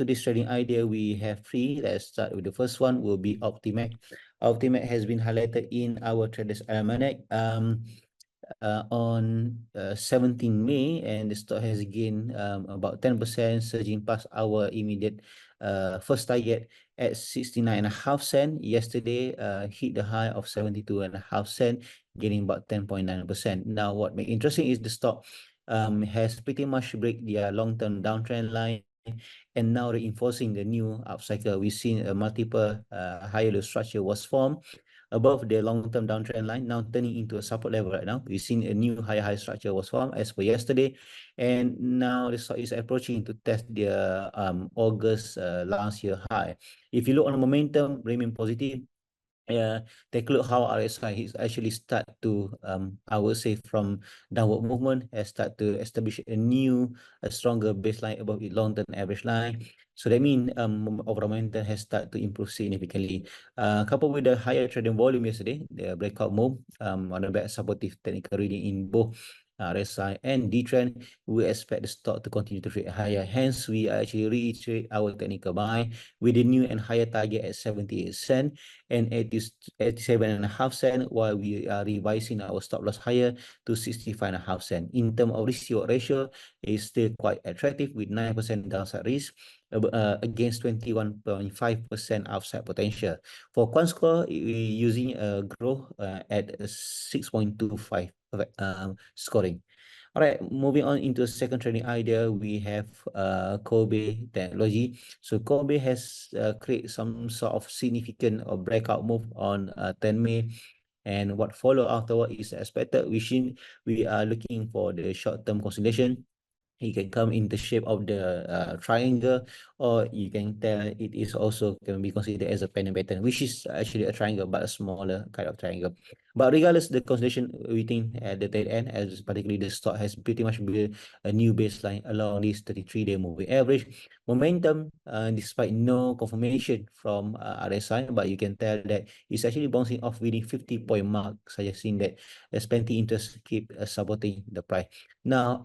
today's trading idea, we have three. Let's start with the first one, will be Optimac. Optimac has been highlighted in our Traders Almanac on 17 May, and the stock has gained about 10%, surging past our immediate first target at 69.5 cents. Yesterday, hit the high of 72.5 cents, gaining about 10.9%. Now, what makes interesting is the stock has pretty much break their long-term downtrend line, and now reinforcing the new upcycle. We've seen a multiple higher low structure was formed above the long-term downtrend line, now turning into a support level right now. We've seen a new high structure was formed as per yesterday, and now the stock is approaching to test the August last year high. If you look on the momentum, remain positive. Take a look how RSI is actually start to I would say from downward movement has start to establish a new a stronger baseline above the long-term average line. So that means overall momentum has started to improve significantly. Coupled with the higher trading volume yesterday, the breakout move on the back supportive technical reading in both RSI and D trend, we expect the stock to continue to trade higher. Hence, we actually reiterate our technical buy with a new and higher target at 78 cents and 87.5 cents, while we are revising our stop loss higher to 65.5 cents. In terms of risk reward ratio, is still quite attractive with 9% downside risk against 21.5% upside potential. For quant score, we using a growth at 6.25 scoring. All right, moving on into the second trading idea, we have Kobe Technology. So Kobe has created some sort of significant or breakout move on 10 May. And what follow afterward is expected. We are looking for the short-term consolidation. It can come in the shape of the triangle, or you can tell it is also can be considered as a pennant pattern, which is actually a triangle but a smaller kind of triangle. But regardless, the consolidation we think at the tail end, as particularly the stock has pretty much built a new baseline along this 33-day moving average momentum, despite no confirmation from RSI, but you can tell that it's actually bouncing off within 50-point mark, suggesting that there's plenty interest keep supporting the price. Now,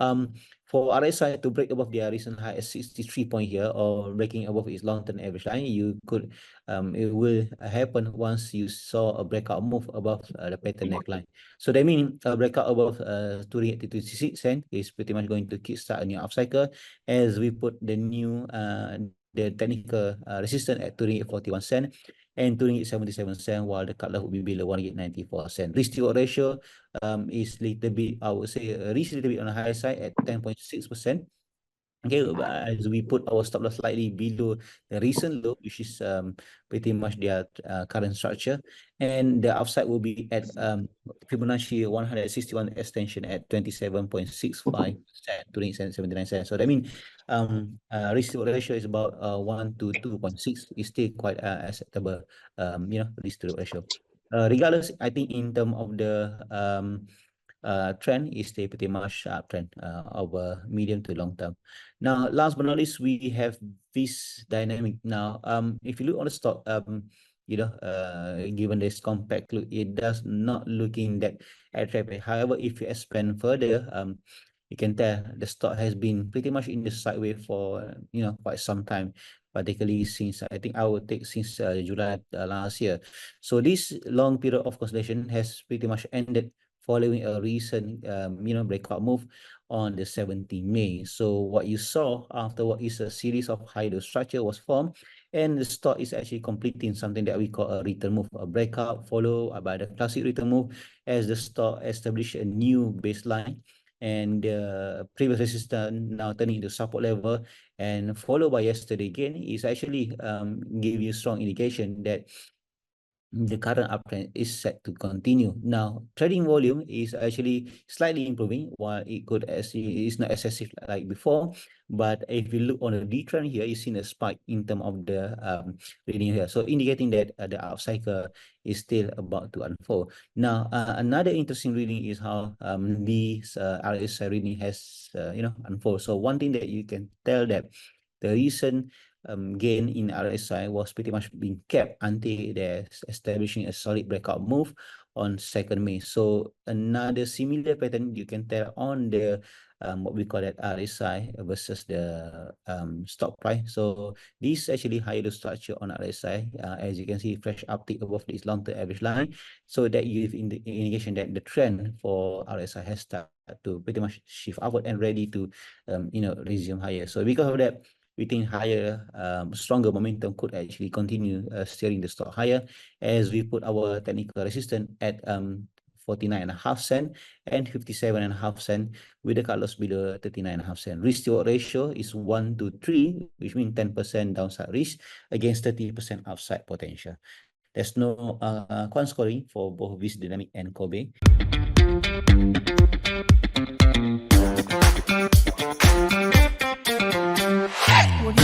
for RSI to break above their recent high at 63 point here, or breaking above its long-term average line, it will happen once you saw a breakout move above the pattern neckline. So that means a breakout above 2.86 cents is pretty much going to kickstart a new upcycle, as we put the new the technical resistance at 2.41 cents and 2.77 cents, while the cut loss will be below 1.94 cents. Risk to reward ratio is little bit, I would say, risk little bit on the higher side at 10.6%. Okay, as we put our stop loss slightly below the recent low, which is pretty much their current structure, and the upside will be at Fibonacci 161 extension at 27.65% to 79 cents. So that means risk to ratio is about 1 to 2.6 is still quite acceptable risk to ratio. Regardless, I think in terms of the trend is still pretty much uptrend over medium to long term. Now, last but not least, we have this dynamic. Now, if you look on the stock, given this compact look, it does not looking that attractive. However, if you expand further, you can tell the stock has been pretty much in the sideways for quite some time, particularly since I think I would take since July last year. So this long period of consolidation has pretty much ended following a recent breakout move on the 17th May. So what you saw afterward is a series of high-low structure was formed, and the stock is actually completing something that we call a return move, a breakout followed by the classic return move, as the stock established a new baseline, and the previous resistance now turning into support level, and followed by yesterday again is actually give you strong indication that the current uptrend is set to continue. Now, trading volume is actually slightly improving, while it's not excessive like before. But if you look on the D trend here, you see a spike in terms of the reading here, so indicating that the upcycle is still about to unfold. Now, another interesting reading is how this RSI reading has unfold. So one thing that you can tell that the recent gain in RSI was pretty much being kept until they're establishing a solid breakout move on 2nd May. So another similar pattern you can tell on the what we call that RSI versus the stock price. So this actually higher the structure on RSI, as you can see, fresh uptick above this long-term average line. So that give indication that the trend for RSI has started to pretty much shift upward and ready to, resume higher. So because of that, we think higher, stronger momentum could actually continue steering the stock higher as we put our technical resistance at 49.5 cent and 57.5 cent with the cut loss below 39.5 cent. Risk to reward ratio is 1 to 3, which means 10% downside risk against 30% upside potential. There's no quant scoring for both Vis Dynamic and Kobe. What